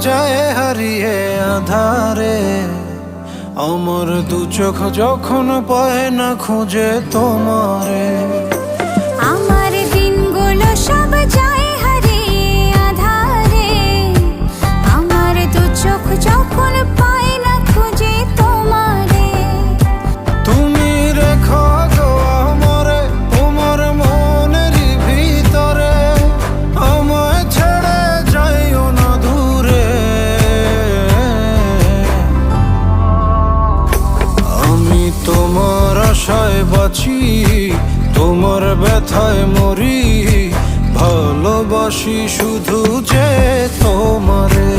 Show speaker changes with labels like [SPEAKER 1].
[SPEAKER 1] যায় হারিয়ে আধারে। আমার দু চোখ যখন পায় না খুঁজে তোমারে।
[SPEAKER 2] আমার দিনগুলো সব যায় হারিয়ে আধারে। আমার দু চোখ যখন পায় না খুঁজে তোমারে।
[SPEAKER 1] তুমি রেখো গো আমারে তোমার মনের ভিতরে, আমায় ছেড়ে যাইও না দূরে। আমি তোমার আশায় বাঁচি, তোমার ব্যথায় মরি, ভালোবাসি শুধু যে তোমারে।